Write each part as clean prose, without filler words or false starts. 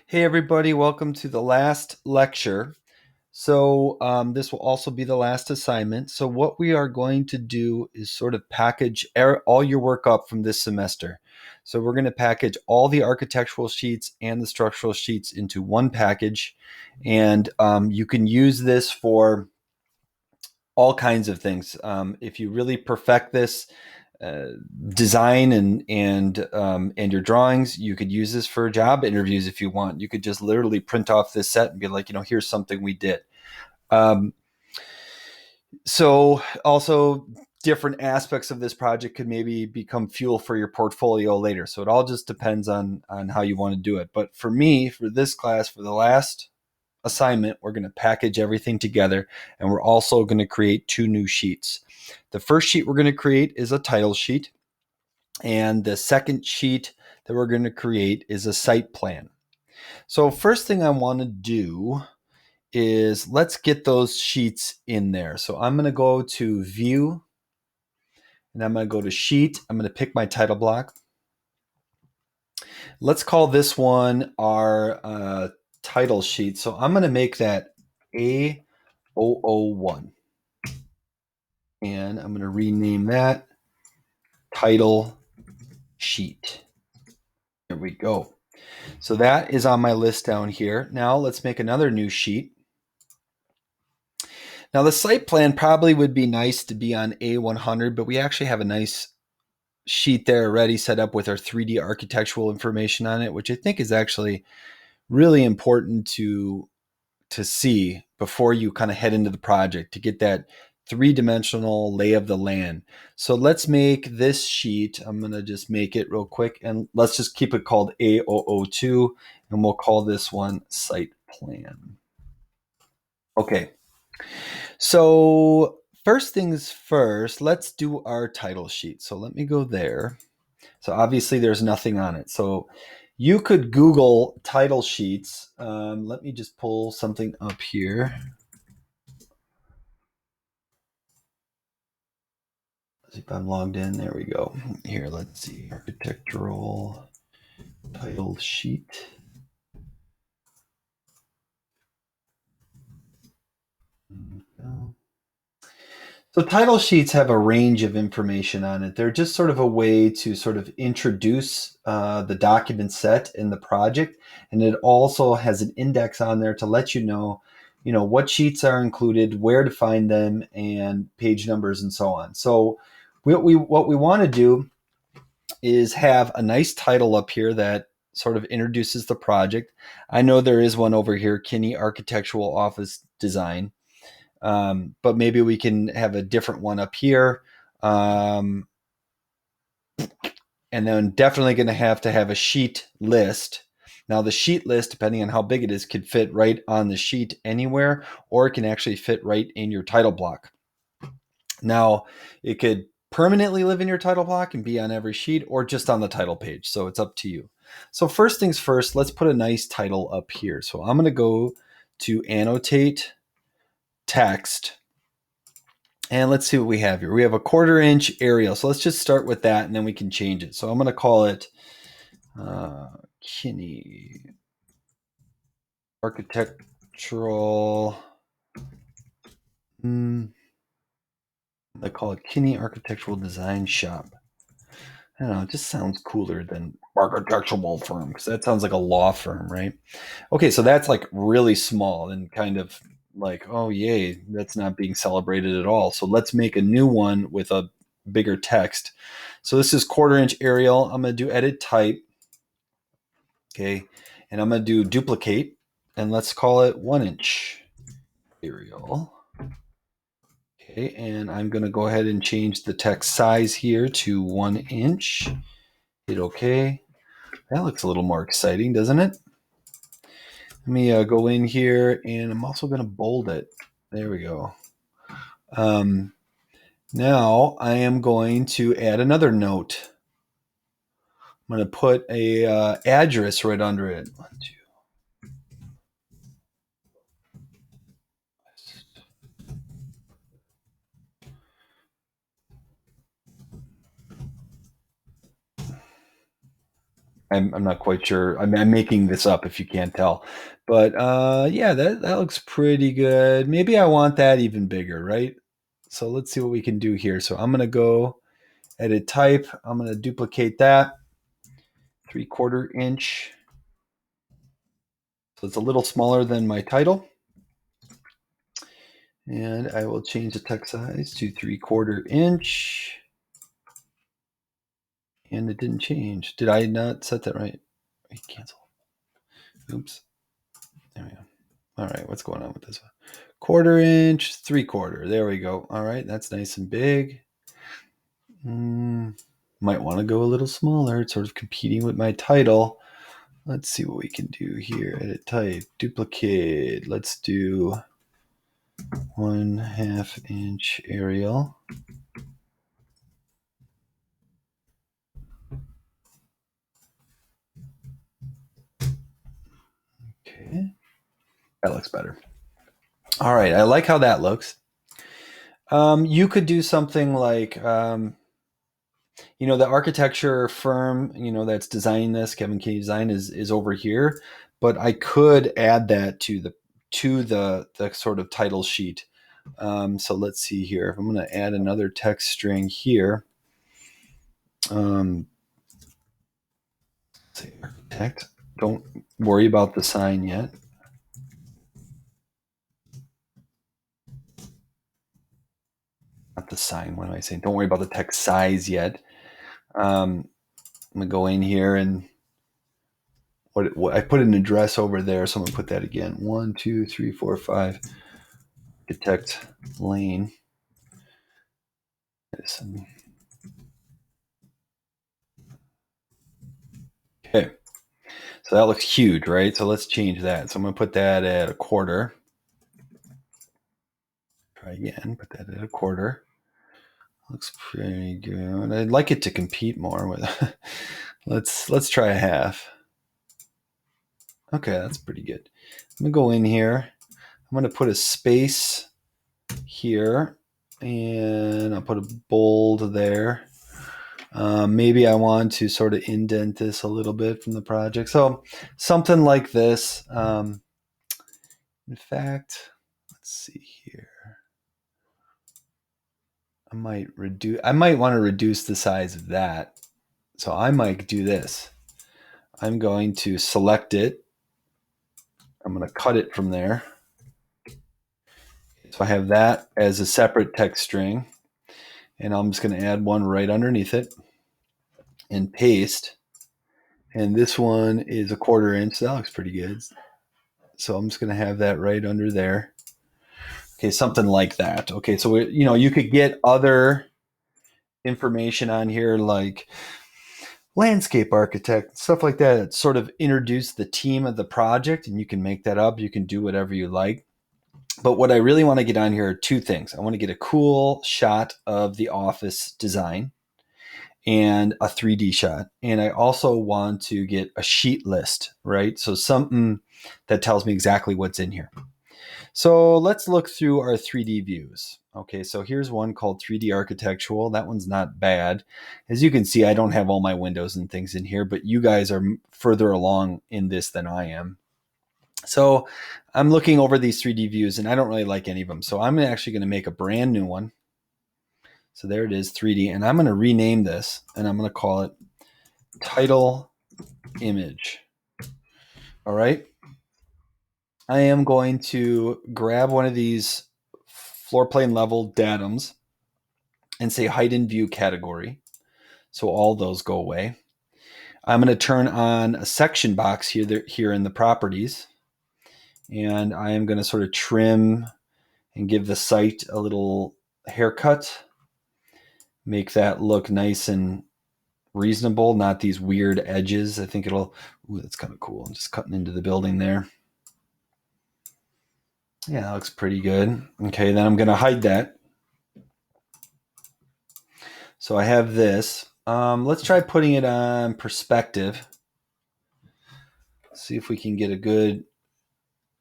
Hey, everybody, welcome to the last lecture. This will also be the last assignment. So, what we are going to do is sort of package all your work up from this semester. So, we're going to package all the architectural sheets and the structural sheets into one package. And you can use this for all kinds of things. If you really perfect this, uh, design and your drawings, you could use this for job interviews if you want. You could just literally print off this set and be like, here's something we did. Um, so also different aspects of this project could maybe become fuel for your portfolio later. So it all just depends on how you want to do it. But for me, for this class, for the last assignment, we're going to package everything together, and we're also going to create two new sheets. The first sheet we're going to create is a title sheet. And the second sheet that we're going to create is a site plan. So first thing I want to do is let's get those sheets in there. So I'm going to go to view and I'm going to go to sheet. I'm going to pick my title block. Let's call this one our title sheet. So I'm going to make that A001. And I'm going to rename that title sheet. There we go. So that is on my list down here. Now let's make another new sheet. Now the site plan probably would be nice to be on A100, but we actually have a nice sheet there already set up with our 3D architectural information on it, which I think is actually really important to see before you kind of head into the project to get that three-dimensional lay of the land. So let's make this sheet. I'm going to just make it real quick, and let's just keep it called A002, and we'll call this one site plan. Okay. So first things first, let's do our title sheet. So let me go there. So obviously there's nothing on it. So you could Google title sheets. Let me just pull something up here. See if I'm logged in. There we go. Here, let's see. Architectural title sheet. So title sheets have a range of information on it. They're just sort of a way to sort of introduce the document set in the project, and it also has an index on there to let what sheets are included, where to find them, and page numbers and so on. So what we want to do is have a nice title up here that sort of introduces the project. I know there is one over here, Kinney Architectural Office Design. But maybe we can have a different one up here. And then definitely going to have a sheet list. Now, the sheet list, depending on how big it is, could fit right on the sheet anywhere, or it can actually fit right in your title block. Now, it could permanently live in your title block and be on every sheet, or just on the title page. So it's up to you. So first things first, let's put a nice title up here. So I'm going to go to annotate text. And let's see what we have here. We have a 1/4 inch Arial. So let's just start with that and then we can change it. So I'm going to call it Kinney Architectural. I call it Kinney Architectural Design Shop. I don't know. It just sounds cooler than architectural firm because that sounds like a law firm, right? Okay, so that's like really small and kind of like, oh, yay, that's not being celebrated at all. So let's make a new one with a bigger text. So this is 1/4 inch Arial. I'm going to do edit type. Okay. And I'm going to do duplicate. And let's call it 1 inch Arial. Okay. And I'm going to go ahead and change the text size here to 1 inch. Hit OK. That looks a little more exciting, doesn't it? Let me go in here, and I'm also going to bold it. There we go. Now I am going to add another note. I'm going to put a address right under it. 1, 2. I'm not quite sure. I'm making this up if you can't tell. But yeah, that looks pretty good. Maybe I want that even bigger, right? So let's see what we can do here. So I'm going to go edit type. I'm going to duplicate that 3/4 inch. So it's a little smaller than my title. And I will change the text size to 3/4 inch. And it didn't change. Did I not set that right? Cancel. Oops. There we go. All right, what's going on with this one? 1/4 inch, 3/4. There we go. All right, that's nice and big. Might want to go a little smaller. It's sort of competing with my title. Let's see what we can do here. Edit type, duplicate. Let's do 1/2 inch Arial. Okay, that looks better. All right, I like how that looks. You could do something like, the architecture firm, that's designing this, Kevin Kinney Design, is over here, but I could add that to the sort of title sheet. So let's see here. If I'm going to add another text string here, say architect. Don't worry about the sign yet. Not the sign. What am I saying? Don't worry about the text size yet. I'm gonna go in here and what I put an address over there, so I'm gonna put that again. 1, 2, 3, 4, 5. Architect Lane. Okay, so that looks huge, right? So let's change that. So I'm gonna put that at 1/4. Try again. Put that at 1/4. Looks pretty good. I'd like it to compete more with. let's try 1/2. Okay, that's pretty good. I'm gonna go in here. I'm gonna put a space here, and I'll put a bold there. Maybe I want to sort of indent this a little bit from the project. So something like this. In fact, let's see here. I might want to reduce the size of that. So I might do this. I'm going to select it. I'm going to cut it from there. So I have that as a separate text string. And I'm just going to add one right underneath it and paste. And this one is 1/4 inch. That looks pretty good. So I'm just going to have that right under there. Okay, something like that. Okay, so you could get other information on here like landscape architect, stuff like that. Sort of introduce the team of the project, and you can make that up. You can do whatever you like. But what I really want to get on here are two things. I want to get a cool shot of the office design and a 3D shot. And I also want to get a sheet list, right? So something that tells me exactly what's in here. So let's look through our 3D views. Okay, so here's one called 3D Architectural. That one's not bad. As you can see, I don't have all my windows and things in here, but you guys are further along in this than I am. So I'm looking over these 3D views, and I don't really like any of them. So I'm actually going to make a brand new one. So there it is, 3D. And I'm going to rename this, and I'm going to call it Title Image. All right. I am going to grab one of these floor plane level datums and say hide in view category. So all those go away. I'm going to turn on a section box here in the properties. And I am going to sort of trim and give the site a little haircut. Make that look nice and reasonable, not these weird edges. I think that's kind of cool. I'm just cutting into the building there. Yeah, that looks pretty good. Okay, then I'm going to hide that. So I have this. Let's try putting it on perspective. See if we can get a good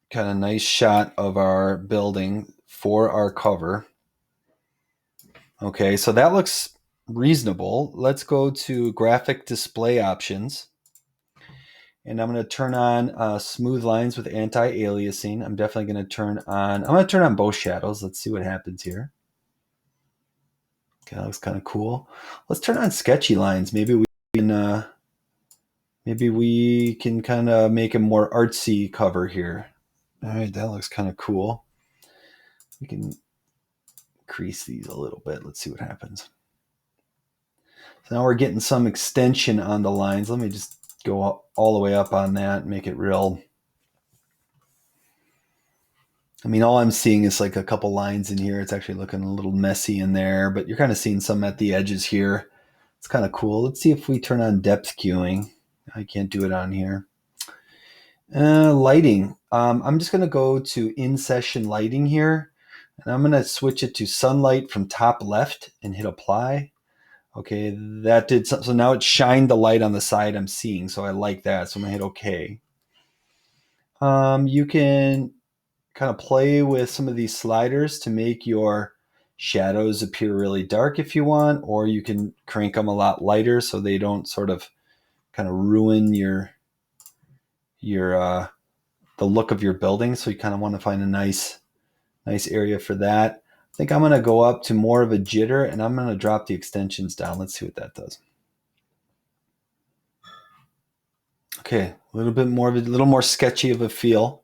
kind of nice shot of our building for our cover. Okay, so that looks reasonable. Let's go to graphic display options. And I'm going to turn on smooth lines with anti-aliasing. I'm definitely going to turn on both shadows. Let's see what happens here. Okay, that looks kind of cool. Let's turn on sketchy lines. Maybe we can kind of make a more artsy cover here. All right, that looks kind of cool. We can crease these a little bit. Let's see what happens. So now we're getting some extension on the lines. Let me just go all the way up on that and make it real. I mean, all I'm seeing is like a couple lines in here. It's actually looking a little messy in there, but you're kind of seeing some at the edges here. It's kind of cool. Let's see if we turn on depth cueing. I can't do it on here. Lighting. I'm just going to go to in-session lighting here, and I'm going to switch it to sunlight from top left and hit apply. Okay, that did so now it shined the light on the side I'm seeing, so I like that. So I'm gonna hit OK. You can kind of play with some of these sliders to make your shadows appear really dark if you want, or you can crank them a lot lighter so they don't sort of kind of ruin your the look of your building. So you kind of want to find a nice area for that. I think I'm going to go up to more of a jitter, and I'm going to drop the extensions down. Let's see what that does. Okay, a little more sketchy of a feel.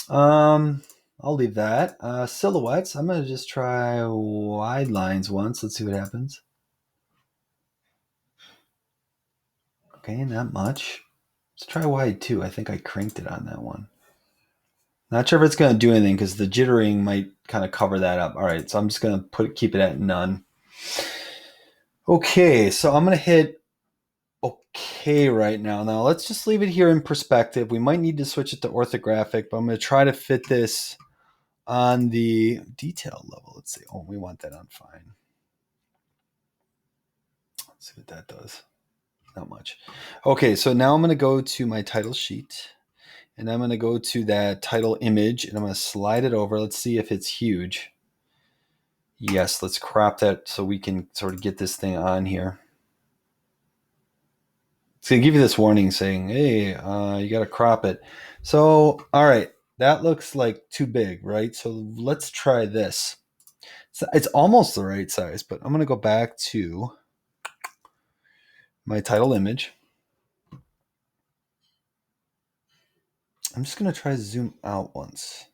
I'll leave that. Silhouettes. I'm going to just try wide lines once. Let's see what happens. Okay, not much. Let's try wide too. I think I cranked it on that one. Not sure if it's going to do anything because the jittering might kind of cover that up. All right, so I'm just going to keep it at none. Okay, so I'm going to hit okay right now. Now let's just leave it here in perspective. We might need to switch it to orthographic, but I'm going to try to fit this on the detail level. Let's see. Oh, we want that on fine. Let's see what that does. Not much. Okay, so now I'm going to go to my title sheet, and I'm going to go to that title image, and I'm going to slide it over. Let's see if it's huge. Yes, let's crop that so we can sort of get this thing on here. It's going to give you this warning saying, hey, you got to crop it. So, all right, that looks like too big, right? So let's try this. So it's almost the right size, but I'm going to go back to my title image. I'm just going to try to zoom out once.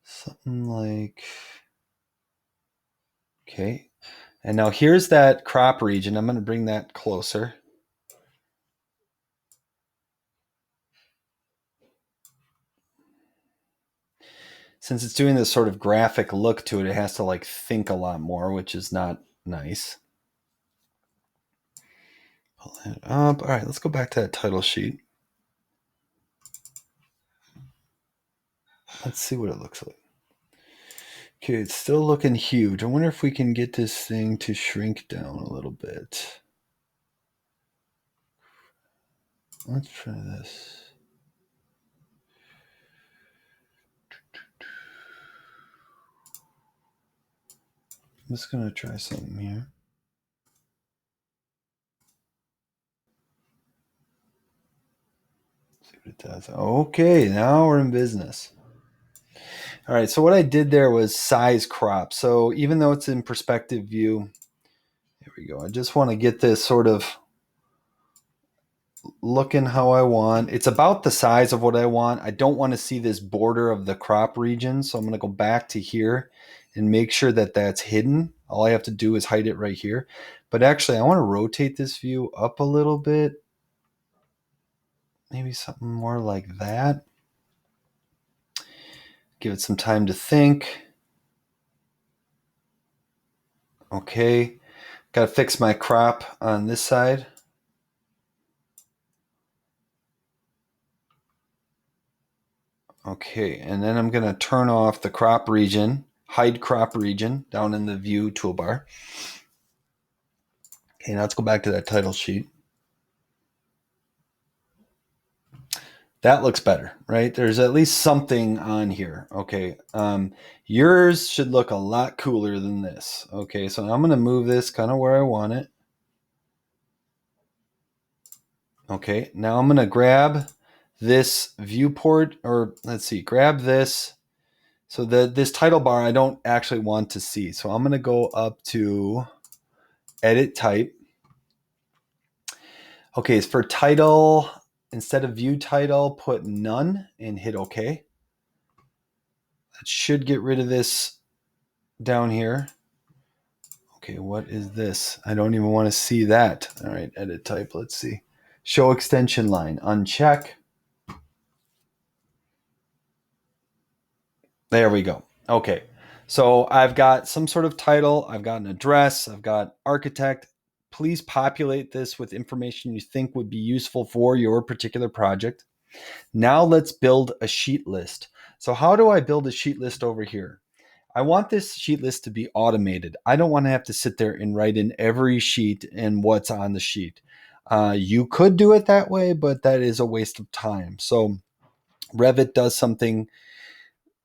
Something like, okay. And now here's that crop region. I'm going to bring that closer. Since it's doing this sort of graphic look to it, it has to like think a lot more, which is not nice. Pull that up. All right, let's go back to that title sheet. Let's see what it looks like. Okay, it's still looking huge. I wonder if we can get this thing to shrink down a little bit. Let's try this. I'm just going to try something here. See what it does. Okay, now we're in business. All right, so what I did there was size crop. So even though it's in perspective view, there we go. I just want to get this sort of looking how I want. It's about the size of what I want. I don't want to see this border of the crop region. So I'm going to go back to here and make sure that that's hidden. All I have to do is hide it right here. But actually, I want to rotate this view up a little bit. Maybe something more like that. Give it some time to think. Okay. Got to fix my crop on this side. Okay, and then I'm going to turn off the crop region, hide crop region down in the view toolbar. Okay, now let's go back to that title sheet. That looks better, right? There's at least something on here. Okay, yours should look a lot cooler than this. Okay, so I'm going to move this kind of where I want it. Okay, now I'm going to grab this viewport, or let's see, grab this. So this title bar I don't actually want to see. So I'm going to go up to edit type. Okay, so for title, instead of view title, put none and hit OK. That should get rid of this down here. Okay, what is this? I don't even want to see that. All right, edit type, let's see. Show extension line, uncheck. There we go. Okay, so I've got some sort of title, I've got an address, I've got architect. Please populate this with information you think would be useful for your particular project. Now let's build a sheet list. So how do I build a sheet list over here? I want this sheet list to be automated. I don't want to have to sit there and write in every sheet and what's on the sheet. You could do it that way, but that is a waste of time. So Revit does something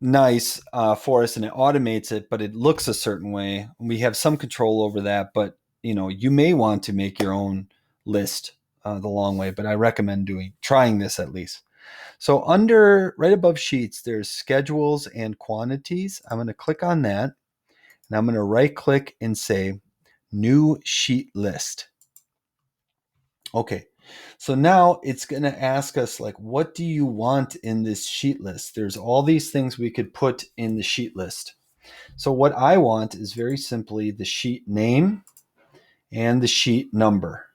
nice for us and it automates it, but it looks a certain way. We have some control over that, but you may want to make your own list the long way, but I recommend trying this at least. So right above sheets, there's schedules and quantities. I'm going to click on that and I'm going to right click and say new sheet list. Okay. So now it's going to ask us, like, what do you want in this sheet list? There's all these things we could put in the sheet list. So what I want is very simply the sheet name and the sheet number.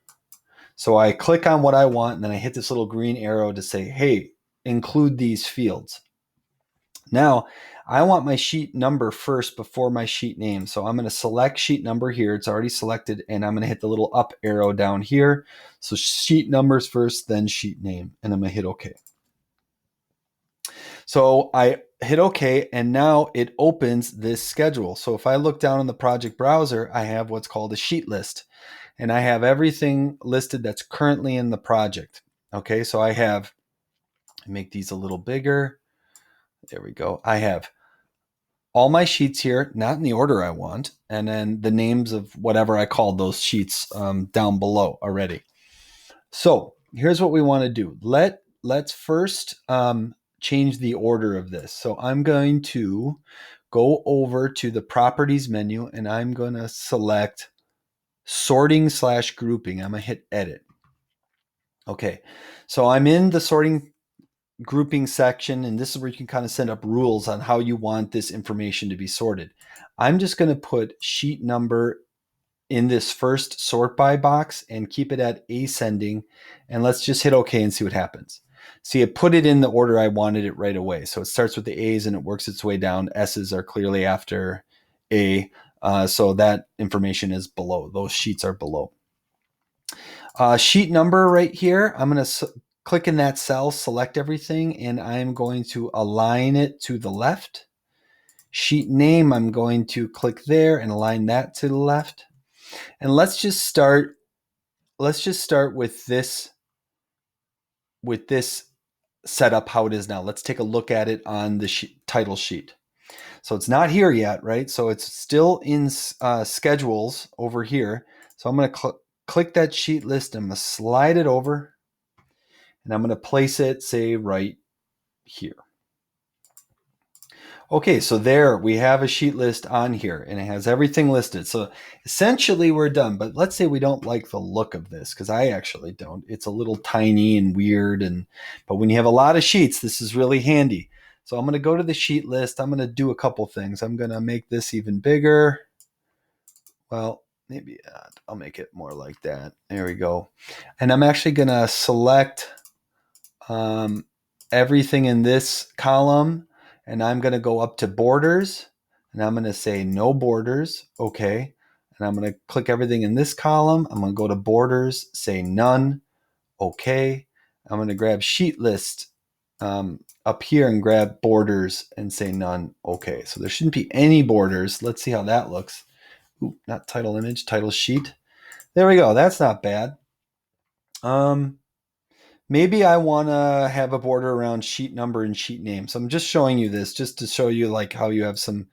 So I click on what I want and then I hit this little green arrow to say, hey, include these fields. Now, I want my sheet number first before my sheet name. So I'm going to select sheet number here. It's already selected. And I'm going to hit the little up arrow down here. So sheet numbers first, then sheet name. And I'm going to hit OK. So I hit OK. And now it opens this schedule. So if I look down in the project browser, I have what's called a sheet list. And I have everything listed that's currently in the project. Okay, so I make these a little bigger. There we go. I have all my sheets here, not in the order I want, and then the names of whatever I called those sheets down below already. So here's what we want to do. Let's first change the order of this. So I'm going to go over to the properties menu and I'm going to select sorting/grouping. I'm going to hit edit. Okay, so I'm in the sorting grouping section, and this is where you can kind of set up rules on how you want this information to be sorted. I'm just going to put sheet number in this first sort by box and keep it at ascending, and let's just hit OK and see what happens. See, it put it in the order I wanted it right away. So it starts with the A's and it works its way down. S's are clearly after A, so that information is below. Those sheets are below. Sheet number right here, I'm going to click in that cell, select everything, and I'm going to align it to the left. Sheet name, I'm going to click there and align that to the left. And let's just start with this setup how it is now. Let's take a look at it on the title sheet. So it's not here yet, right? So it's still in schedules over here. So I'm going to click that sheet list. I'm going to slide it over and I'm going to place it, say, right here. Okay, so there we have a sheet list on here and it has everything listed. So essentially we're done, but let's say we don't like the look of this, because I actually don't. It's a little tiny and weird, but when you have a lot of sheets, this is really handy. So I'm going to go to the sheet list. I'm going to do a couple things. I'm going to make this even bigger. Well, maybe I'll make it more like that. There we go. And I'm actually going to select everything in this column, and I'm going to go up to borders and I'm going to say no borders. Okay. And I'm going to click everything in this column. I'm going to go to borders, say none. Okay. I'm going to grab sheet list up here and grab borders and say none. Okay. So there shouldn't be any borders. Let's see how that looks. Ooh, not title image, title sheet. There we go. That's not bad. Maybe I want to have a border around sheet number and sheet name. So I'm just showing you this just to show you like how you have some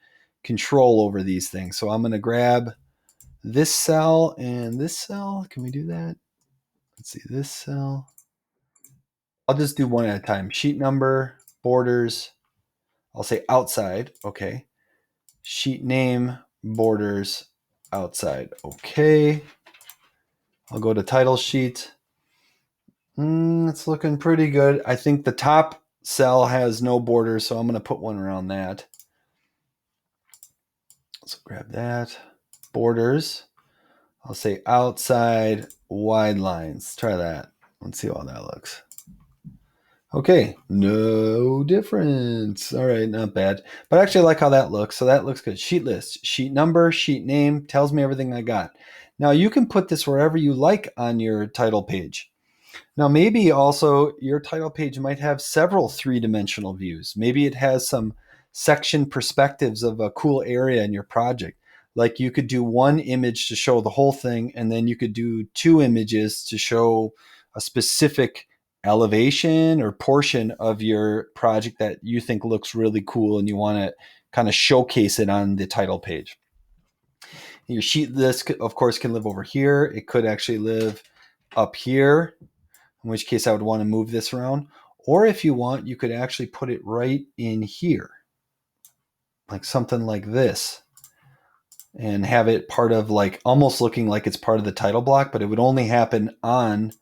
control over these things. So I'm going to grab this cell and this cell. Can we do that? Let's see, this cell. I'll just do one at a time. Sheet number, borders. I'll say outside. Okay. Sheet name, borders, outside. Okay. I'll go to title sheet. It's looking pretty good. I think the top cell has no borders, so I'm going to put one around that. So grab that. Borders. I'll say outside wide lines. Try that. Let's see how that looks. Okay, no difference. All right, not bad. But I actually like how that looks. So that looks good. Sheet list, sheet number, sheet name tells me everything I got. Now you can put this wherever you like on your title page. Now, maybe also your title page might have several three-dimensional views. Maybe it has some section perspectives of a cool area in your project. Like you could do one image to show the whole thing, and then you could do two images to show a specific elevation or portion of your project that you think looks really cool and you want to kind of showcase it on the title page. Your sheet list, of course, can live over here. It could actually live up here, in which case I would want to move this around. Or if you want, you could actually put it right in here, like something like this, and have it part of like almost looking like it's part of the title block, but it would only happen on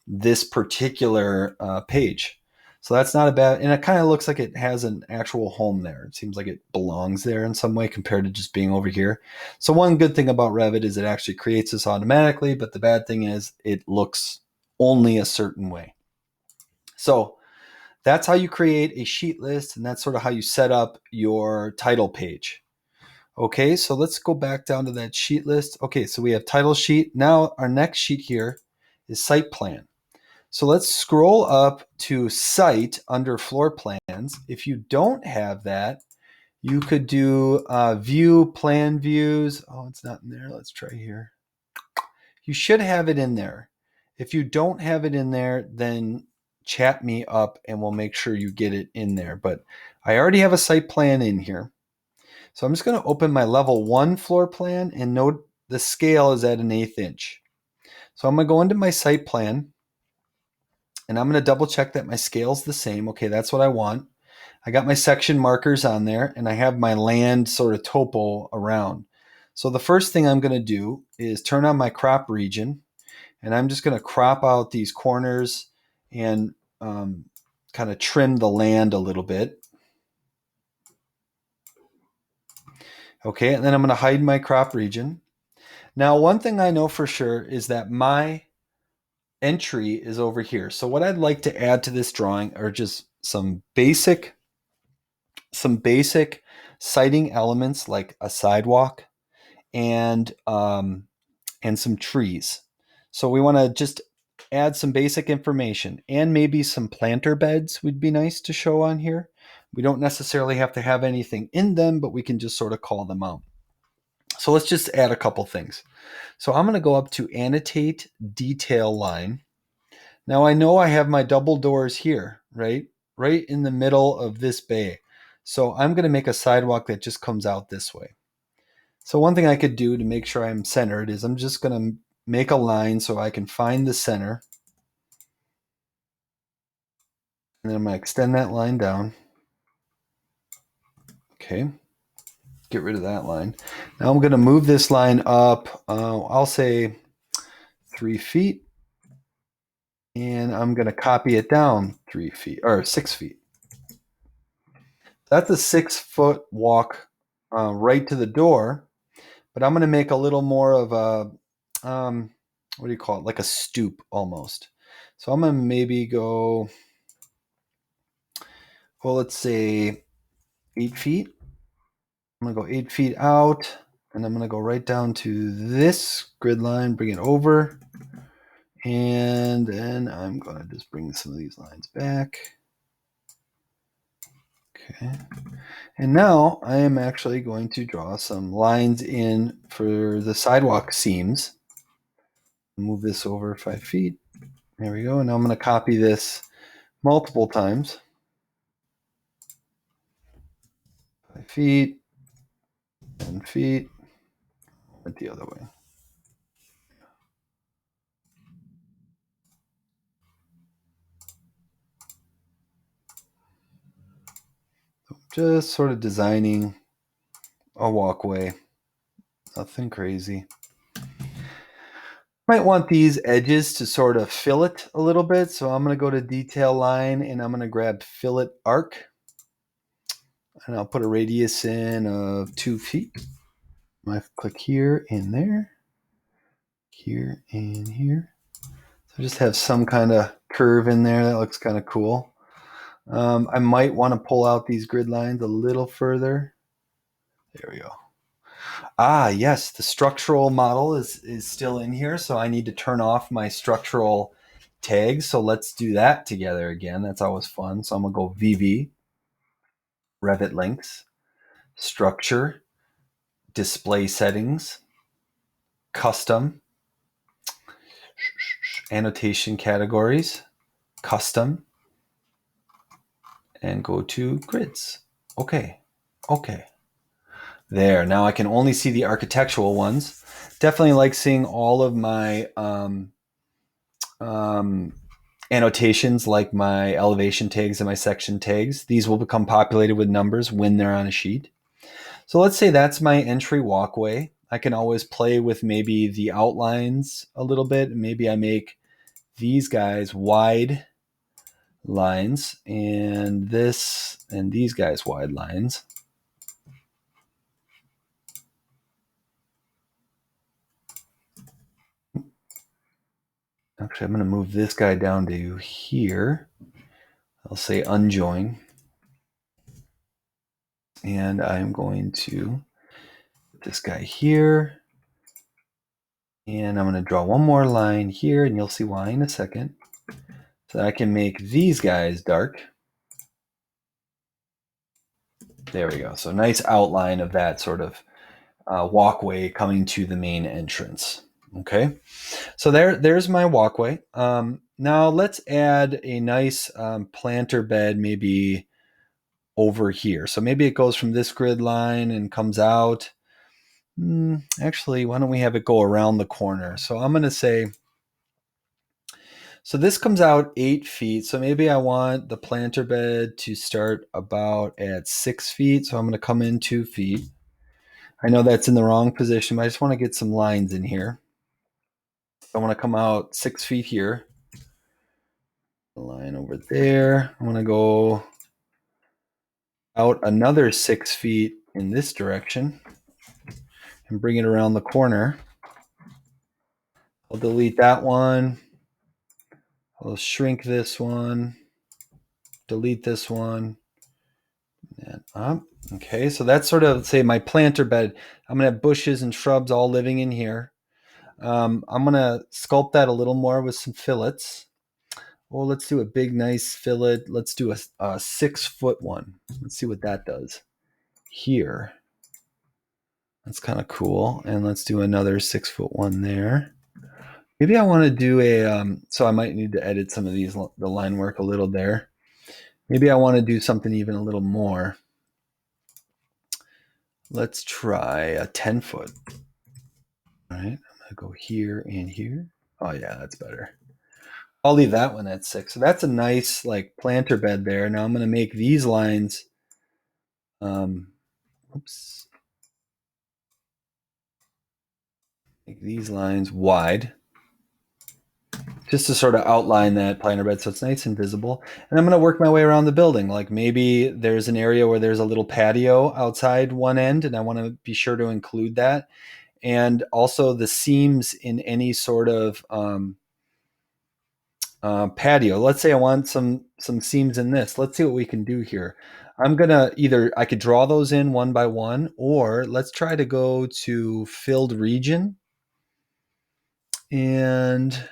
this particular page. So that's not a bad, and it kind of looks like it has an actual home there. It seems like it belongs there in some way compared to just being over here. So one good thing about Revit is it actually creates this automatically, but the bad thing is it looks only a certain way. So that's how you create a sheet list, and that's sort of how you set up your title page. Okay, so let's go back down to that sheet list. Okay, so we have title sheet. Now our next sheet here is site plan. So let's scroll up to site under floor plans. If you don't have that, you could do view, plan views. Oh, it's not in there. Let's try here. You should have it in there. If you don't have it in there, then chat me up and we'll make sure you get it in there. But I already have a site plan in here. So I'm just going to open my level 1 floor plan and note the scale is at 1/8 inch. So I'm going to go into my site plan and I'm going to double check that my scale is the same. Okay, that's what I want. I got my section markers on there and I have my land sort of topo around. So the first thing I'm going to do is turn on my crop region, and I'm just going to crop out these corners and kind of trim the land a little bit. Okay, and then I'm going to hide my crop region. Now, one thing I know for sure is that my entry is over here. So what I'd like to add to this drawing are just some basic siting elements like a sidewalk and some trees. So we want to just add some basic information, and maybe some planter beds would be nice to show on here. We don't necessarily have to have anything in them, but we can just sort of call them out. So let's just add a couple things. So I'm going to go up to annotate detail line. Now I know I have my double doors here, right? Right in the middle of this bay. So I'm going to make a sidewalk that just comes out this way. So one thing I could do to make sure I'm centered is I'm just going to make a line so I can find the center. And then I'm going to extend that line down. Okay. Get rid of that line. Now I'm going to move this line up, I'll say 3 feet. And I'm going to copy it down 3 feet or 6 feet. That's a 6-foot walk right to the door. But I'm going to make a little more of a, what do you call it? Like a stoop almost. So I'm going to maybe go, well, let's say 8 feet. I'm going to go 8 feet out, and I'm going to go right down to this grid line, bring it over. And then I'm going to just bring some of these lines back. Okay. And now I am actually going to draw some lines in for the sidewalk seams. Move this over 5 feet. There we go. And now I'm going to copy this multiple times. 5 feet, 10 feet, went the other way. Just sort of designing a walkway. Nothing crazy. Might want these edges to sort of fillet a little bit. So I'm going to go to detail line and I'm going to grab fillet arc. And I'll put a radius in of 2 feet. I click here and there. Here and here. So just have some kind of curve in there. That looks kind of cool. I might want to pull out these grid lines a little further. There we go. Ah, yes, the structural model is still in here, so I need to turn off my structural tags. So let's do that together again. That's always fun. So I'm going to go VV, Revit links, structure, display settings, custom, annotation categories, custom, and go to grids. Okay. There, now I can only see the architectural ones. Definitely like seeing all of my annotations, like my elevation tags and my section tags. These will become populated with numbers when they're on a sheet. So let's say that's my entry walkway. I can always play with maybe the outlines a little bit. Maybe I make these guys wide lines and this and these guys wide lines. Actually, I'm going to move this guy down to here. I'll say unjoin. And I'm going to put this guy here. And I'm going to draw one more line here, and you'll see why in a second. So I can make these guys dark. There we go. So nice outline of that sort of walkway coming to the main entrance. Okay, so there's my walkway. Now let's add a nice planter bed maybe over here. So maybe it goes from this grid line and comes out. Actually, why don't we have it go around the corner? So I'm going to say, so this comes out 8 feet. So maybe I want the planter bed to start about at 6 feet. So I'm going to come in 2 feet. I know that's in the wrong position, but I just want to get some lines in here. I want to come out 6 feet here. The line over there. I want to go out another 6 feet in this direction and bring it around the corner. I'll delete that one. I'll shrink this one, delete this one, and up. Okay, so that's sort of, say, my planter bed. I'm going to have bushes and shrubs all living in here. I'm going to sculpt that a little more with some fillets. Well, let's do a big, nice fillet. Let's do a 6-foot one. Let's see what that does here. That's kind of cool. And let's do another 6-foot one there. Maybe I want to do a, so I might need to edit some of these, the line work a little there. Maybe I want to do something even a little more. Let's try a 10-foot. All right, I'm going to go here and here. Oh yeah, that's better. I'll leave that one at 6. So that's a nice like planter bed there. Now I'm going to make these lines, oops, make these lines wide, just to sort of outline that planter bed so it's nice and visible. And I'm going to work my way around the building. Like maybe there's an area where there's a little patio outside one end, and I want to be sure to include that. And also the seams in any sort of patio. Let's say I want some seams in this. Let's see what we can do here. I'm going to either, I could draw those in one by one, or let's try to go to filled region. And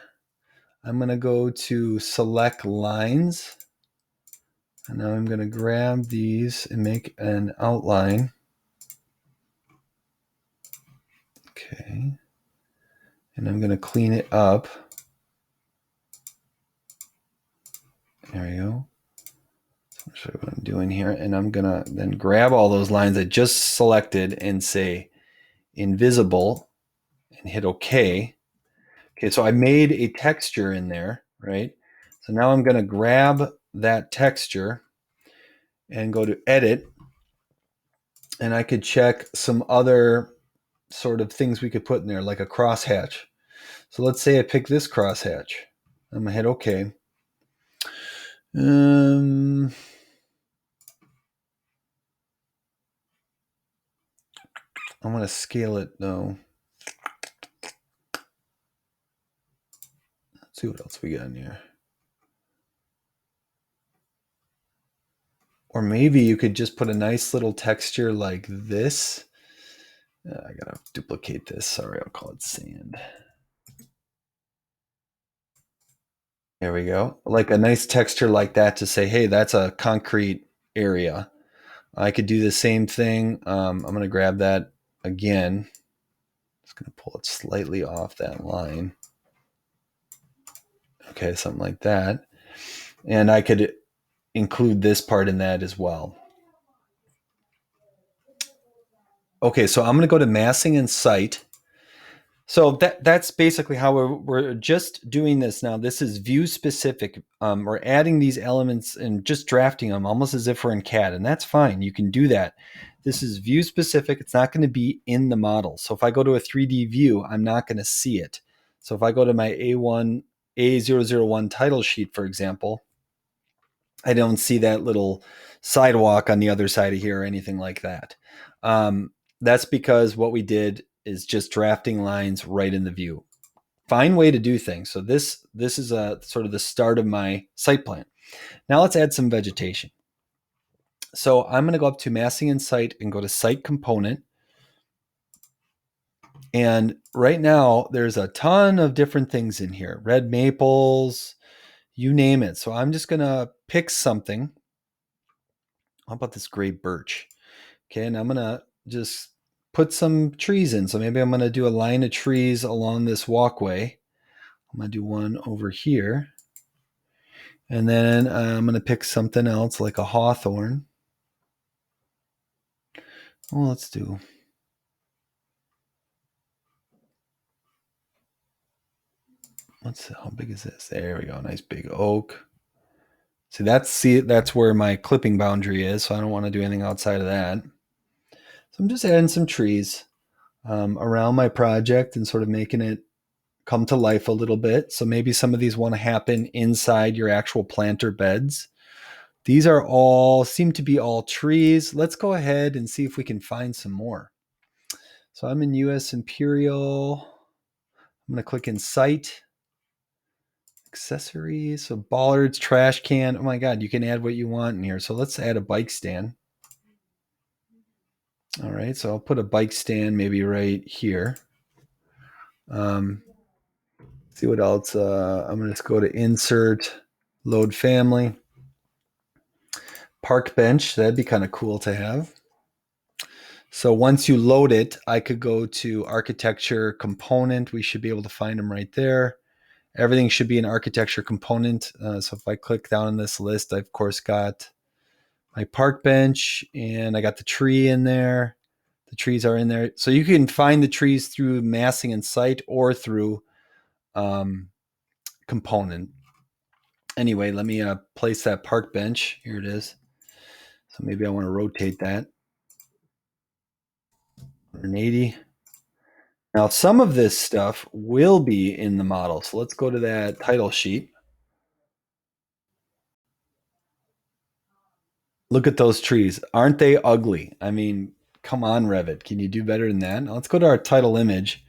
I'm going to go to select lines. And now I'm going to grab these and make an outline. Okay. And I'm going to clean it up. There we go. So I'll show you what I'm doing here. And I'm going to then grab all those lines I just selected and say invisible and hit OK. Okay, so I made a texture in there, right? So now I'm going to grab that texture and go to edit And I could check some other sort of things we could put in there, like a crosshatch. So let's say I pick this crosshatch. I'm gonna hit OK. I want to scale it though. Let's see what else we got in here. Or maybe you could just put a nice little texture like this. I gotta duplicate this. Sorry, I'll call it sand. There we go. Like a nice texture like that to say, hey, that's a concrete area. I could do the same thing. I'm going to grab that again. Just going to pull it slightly off that line. Okay, something like that. And I could include this part in that as well. Okay, so I'm going to go to massing and site. So that's basically how we're just doing this now. This is view specific. We're adding these elements and just drafting them almost as if we're in CAD, and that's fine. You can do that. This is view specific. It's not going to be in the model. So if I go to a 3D view, I'm not going to see it. So if I go to my A001 title sheet, for example, I don't see that little sidewalk on the other side of here or anything like that. That's because what we did is just drafting lines right in the view. Fine way to do things. So this is a sort of the start of my site plan. Now let's add some vegetation. So I'm going to go up to massing and site and go to site component. And right now there's a ton of different things in here. Red maples, you name it. So I'm just going to pick something. How about this gray birch? Okay, and I'm going to just put some trees in. So maybe I'm going to do a line of trees along this walkway. I'm going to do one over here. And then I'm going to pick something else like a hawthorn. Well, let's do. How big is this? There we go. Nice big oak. See, that's where my clipping boundary is. So I don't want to do anything outside of that. So I'm just adding some trees around my project and sort of making it come to life a little bit. So maybe some of these want to happen inside your actual planter beds. These seem to be all trees. Let's go ahead and see if we can find some more. So I'm in US Imperial. I'm going to click in site. Accessories. So bollards, trash can. Oh my God, you can add what you want in here. So let's add a bike stand. All right, so I'll put a bike stand maybe right here. See what else. I'm going to go to insert, load family. Park bench. That'd be kind of cool to have. So once you load it, I could go to architecture component. We should be able to find them right there. Everything should be an architecture component. So if I click down on this list, I've of course got my park bench and I got the tree in there. The trees are in there. So you can find the trees through massing and site or through component. Anyway, let me place that park bench. Here it is. So maybe I want to rotate that. 180. Now, some of this stuff will be in the model. So let's go to that title sheet. Look at those trees. Aren't they ugly? I mean, come on, Revit. Can you do better than that? Now let's go to our title image.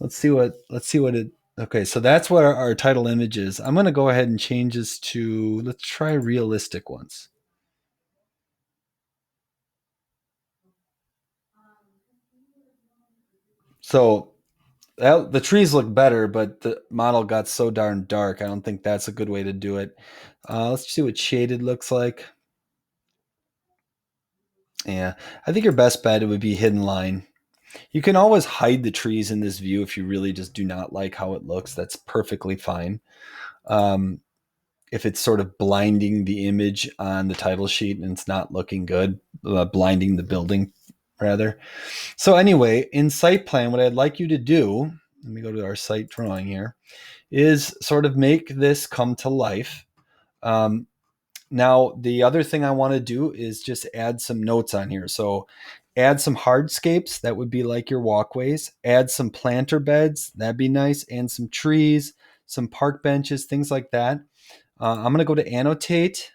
Let's see what it. Okay, so that's what our title image is. I'm going to go ahead and change this to, let's try realistic ones. So the trees look better, but the model got so darn dark. I don't think that's a good way to do it. Let's see what shaded looks like. Yeah, I think your best bet would be hidden line. You can always hide the trees in this view if you really just do not like how it looks. That's perfectly fine. If it's sort of blinding the image on the title sheet and it's not looking good, blinding the building rather. So anyway, in site plan, what I'd like you to do, let me go to our site drawing here, is sort of make this come to life. Now, the other thing I want to do is just add some notes on here. So add some hardscapes, that would be like your walkways. Add some planter beds, that'd be nice, and some trees, some park benches, things like that. I'm going to go to annotate,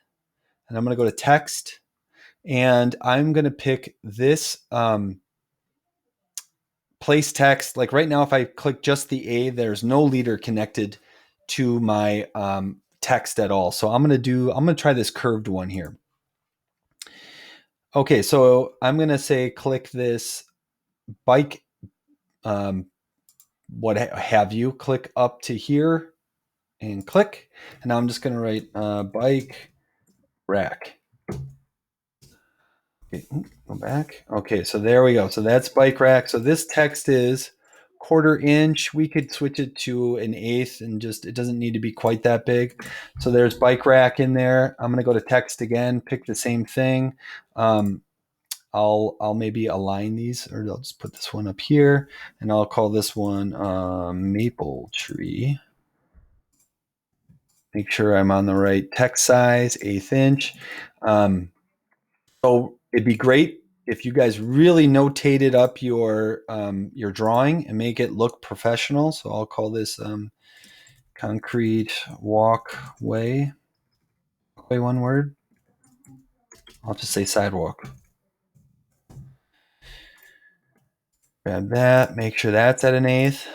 and I'm going to go to text, and I'm going to pick this place text. Like right now, if I click just the A, there's no leader connected to my text at all. So I'm going to try this curved one here. Okay, so I'm going to say click this bike, what have you, click up to here and click. And now I'm just going to write bike rack. Okay, go back. Okay, so there we go. So that's bike rack. So this text is 1/4 inch. We could switch it to an 1/8 and just, it doesn't need to be quite that big. So there's bike rack in there. I'm going to go to text again, pick the same thing. I'll maybe align these, or I'll just put this one up here, and I'll call this one maple tree. Make sure I'm on the right text size, 1/8 inch. So it'd be great if you guys really notated up your drawing and make it look professional. So I'll call this concrete walkway. Walkway, one word. I'll just say sidewalk. Grab that. Make sure that's at an 1/8.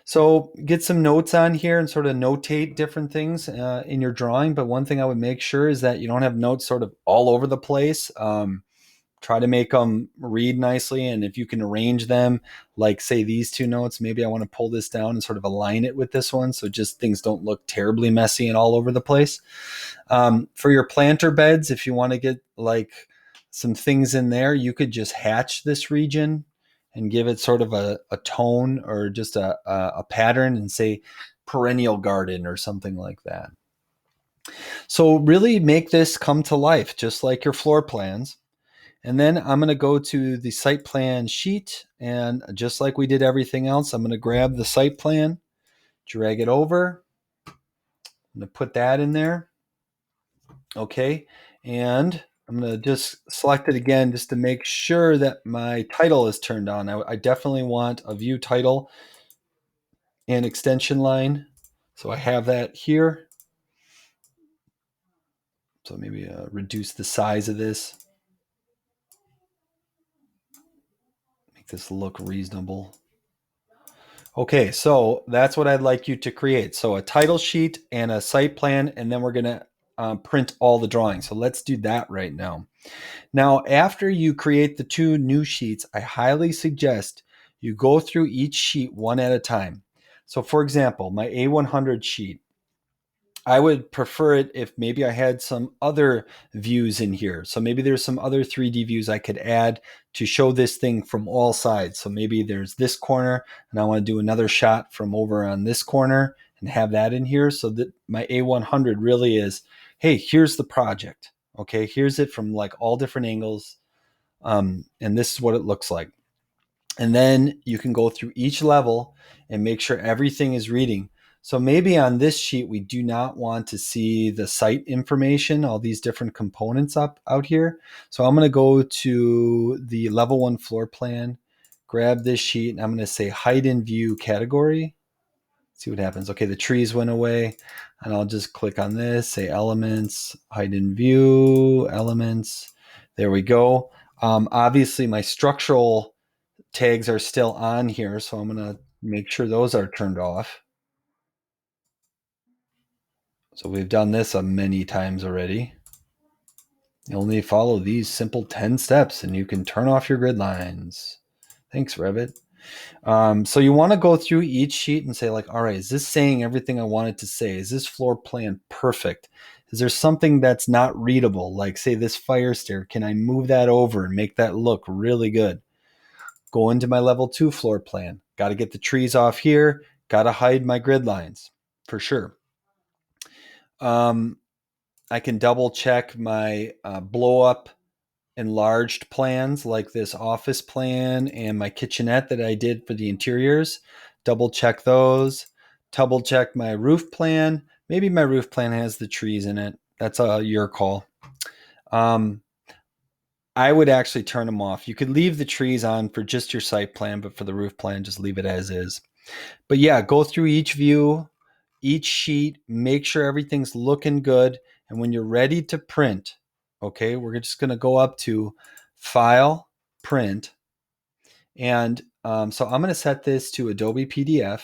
So get some notes on here and sort of notate different things in your drawing. But one thing I would make sure is that you don't have notes sort of all over the place. Try to make them read nicely. And if you can arrange them, like say these two notes, maybe I want to pull this down and sort of align it with this one. So just things don't look terribly messy and all over the place. For your planter beds, if you want to get like some things in there, you could just hatch this region and give it sort of a tone or just a pattern and say perennial garden or something like that. So really make this come to life, just like your floor plans. And then I'm going to go to the site plan sheet. And just like we did everything else, I'm going to grab the site plan, drag it over. I'm going to put that in there. Okay. And I'm going to just select it again just to make sure that my title is turned on. I definitely want a view title and extension line. So I have that here. So maybe reduce the size of this. Make this look reasonable. Okay, so that's what I'd like you to create. So a title sheet and a site plan, and then we're going to print all the drawings. So let's do that right now. Now, after you create the 2 new sheets, I highly suggest you go through each sheet one at a time. So for example, my A100 sheet, I would prefer it if maybe I had some other views in here. So maybe there's some other 3D views I could add to show this thing from all sides. So maybe there's this corner and I want to do another shot from over on this corner and have that in here so that my A100 really is, hey, here's the project. Okay, here's it from like all different angles. And this is what it looks like. And then you can go through each level and make sure everything is reading. So maybe on this sheet, we do not want to see the site information, all these different components out here. So I'm going to go to the level 1 floor plan, grab this sheet, and I'm going to say hide in view category. See what happens. Okay, the trees went away, and I'll just click on this, say elements, hide in view, elements. There we go. Obviously, my structural tags are still on here, so I'm going to make sure those are turned off. So we've done this many times already. You only follow these simple 10 steps and you can turn off your grid lines. Thanks, Revit. So you want to go through each sheet and say like, all right, is this saying everything I wanted to say? Is this floor plan perfect? Is there something that's not readable? Like say this fire stair, can I move that over and make that look really good? Go into my level 2 floor plan. Got to get the trees off here. Got to hide my grid lines for sure. I can double check my blow up enlarged plans like this office plan and my kitchenette that I did for the interiors. Double check those. Double check my roof plan. Maybe my roof plan has the trees in it. That's your call. I would actually turn them off. You could leave the trees on for just your site plan, but for the roof plan, just leave it as is. But yeah, go through each view, each sheet, make sure everything's looking good. And when you're ready to print, okay, we're just going to go up to File, Print. And so I'm going to set this to Adobe PDF.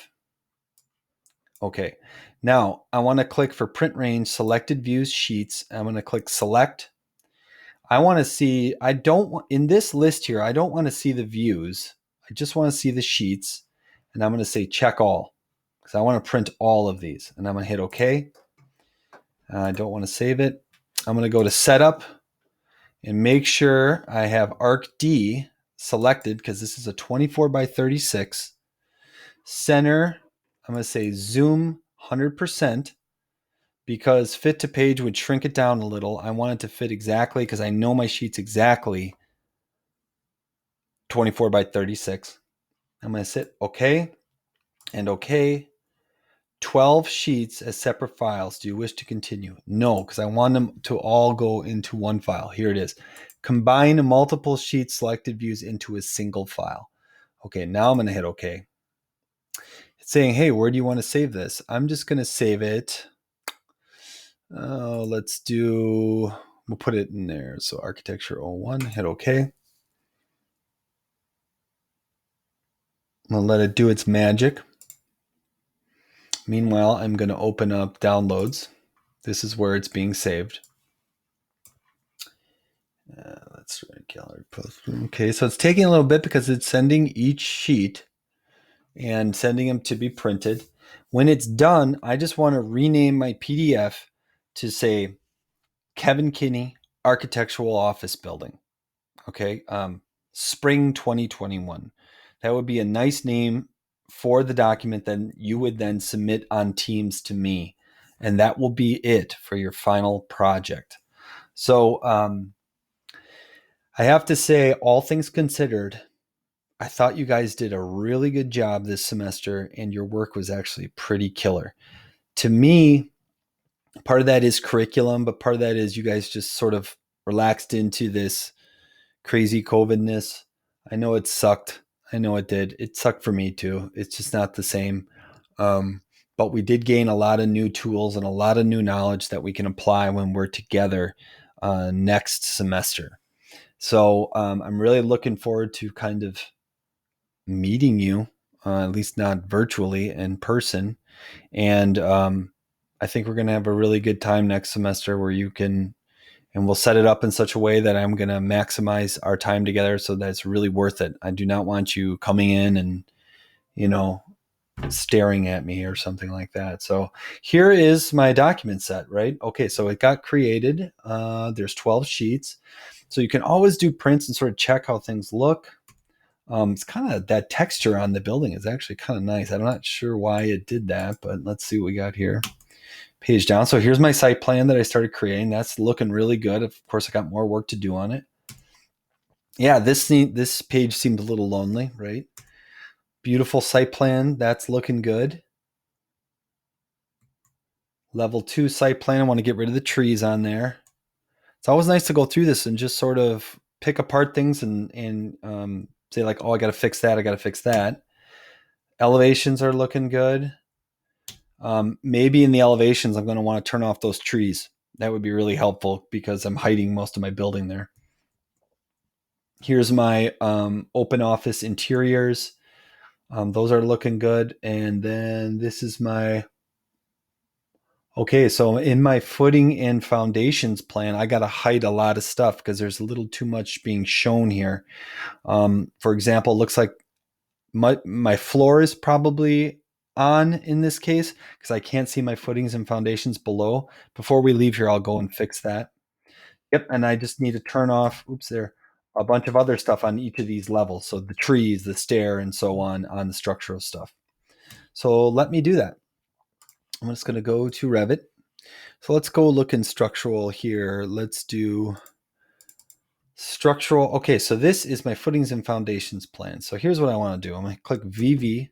Okay, now I want to click for print range, selected views, sheets. I'm going to click select. I want to see, I don't want, in this list here, I don't want to see the views. I just want to see the sheets. And I'm going to say check all because I want to print all of these. And I'm going to hit OK. I don't want to save it. I'm going to go to setup and make sure I have ArcD selected because this is a 24 by 36. Center, I'm going to say zoom 100% because fit to page would shrink it down a little. I want it to fit exactly because I know my sheet's exactly 24 by 36. I'm going to sit OK and OK. 12 sheets as separate files. Do you wish to continue? No, because I want them to all go into one file. Here it is. Combine multiple sheet selected views into a single file. Okay, now I'm going to hit OK. It's saying, hey, where do you want to save this? I'm just going to save it. We'll put it in there. So Architecture 01, hit OK. I'm going to let it do its magic. Meanwhile, I'm going to open up downloads. This is where it's being saved. Let's write gallery post. Okay, so it's taking a little bit because it's sending each sheet and sending them to be printed. When it's done, I just want to rename my PDF to say Kevin Kinney Architectural Office Building. Okay, Spring 2021. That would be a nice name for the document that you would then submit on Teams to me. And that will be it for your final project. So I have to say, all things considered, I thought you guys did a really good job this semester and your work was actually pretty killer. To me, part of that is curriculum, but part of that is you guys just sort of relaxed into this crazy COVIDness. I know it sucked. I know it did. It sucked for me too. It's just not the same. But we did gain a lot of new tools and a lot of new knowledge that we can apply when we're together next semester. So I'm really looking forward to kind of meeting you, at least not virtually, in person. And I think we're going to have a really good time next semester where you can, and we'll set it up in such a way that I'm going to maximize our time together so that it's really worth it. I do not want you coming in and, staring at me or something like that. So here is my document set, right? Okay, so it got created. There's 12 sheets. So you can always do prints and sort of check how things look. It's kind of that texture on the building is actually kind of nice. I'm not sure why it did that, but let's see what we got here. Page down. So here's my site plan that I started creating. That's looking really good. Of course, I got more work to do on it. Yeah, this page seemed a little lonely, right? Beautiful site plan. That's looking good. Level 2 site plan. I want to get rid of the trees on there. It's always nice to go through this and just sort of pick apart things and say like, oh, I got to fix that. I got to fix that. Elevations are looking good. Maybe in the elevations, I'm going to want to turn off those trees. That would be really helpful because I'm hiding most of my building there. Here's my open office interiors. Those are looking good. And then this is my, okay, so in my footing and foundations plan, I got to hide a lot of stuff because there's a little too much being shown here. For example, it looks like my floor is probably on in this case because I can't see my footings and foundations below. Before we leave here, I'll go and fix that. Yep, and I just need to turn off, a bunch of other stuff on each of these levels. So the trees, the stair, and so on the structural stuff. So let me do that. I'm just going to go to Revit. So let's go look in structural here. Let's do structural. Okay, so this is my footings and foundations plan. So here's what I want to do. I'm going to click VV.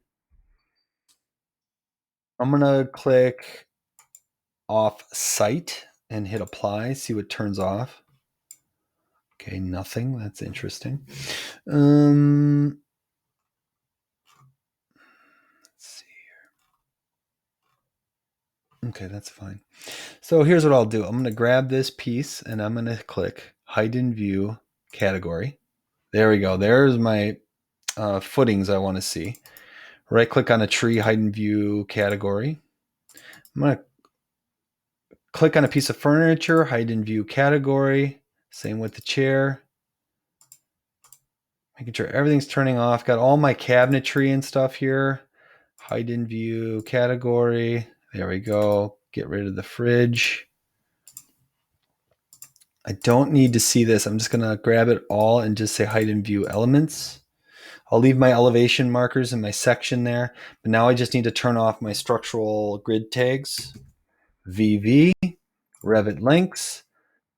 I'm going to click off site. and hit apply, see what turns off. Okay, nothing. That's interesting. Let's see here. Okay, that's fine. So here's what I'll do. I'm going to grab this piece and I'm going to click hide in view category. There we go. There's my footings I want to see. Right click on a tree, hide in view category. I'm going to click on a piece of furniture, hide in view category. Same with the chair. Making sure everything's turning off. Got all my cabinetry and stuff here. Hide in view category. There we go. Get rid of the fridge. I don't need to see this. I'm just going to grab it all and just say hide in view elements. I'll leave my elevation markers in my section there. But now I just need to turn off my structural grid tags. VV, Revit links,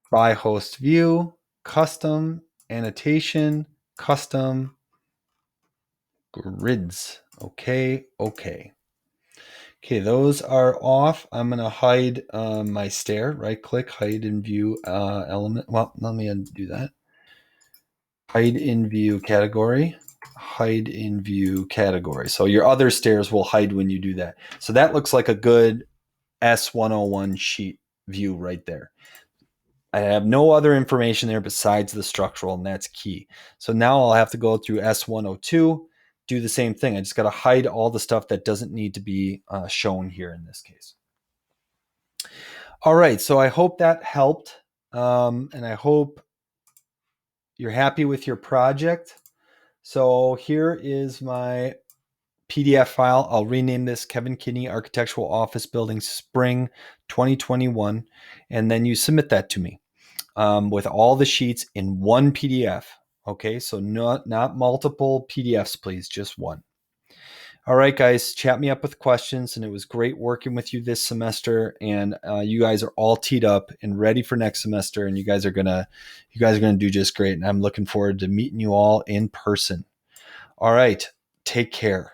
by host view, custom, annotation, custom, grids. Okay. Okay, those are off. I'm going to hide my stair. Right click, hide in view element. Well, let me undo that. Hide in view category. Hide in view category. So your other stairs will hide when you do that. So that looks like a good S101 sheet view right there. I have no other information there besides the structural, and that's key. So now I'll have to go through S102, do the same thing. I just got to hide all the stuff that doesn't need to be shown here in this case. All right, so I hope that helped, and I hope you're happy with your project. So here is my PDF file. I'll rename this Kevin Kinney Architectural Office Building Spring 2021, and then you submit that to me with all the sheets in one PDF. Okay, so not multiple PDFs, please, just one. All right, guys, chat me up with questions, and it was great working with you this semester. And you guys are all teed up and ready for next semester, and you guys are gonna do just great. And I'm looking forward to meeting you all in person. All right, take care.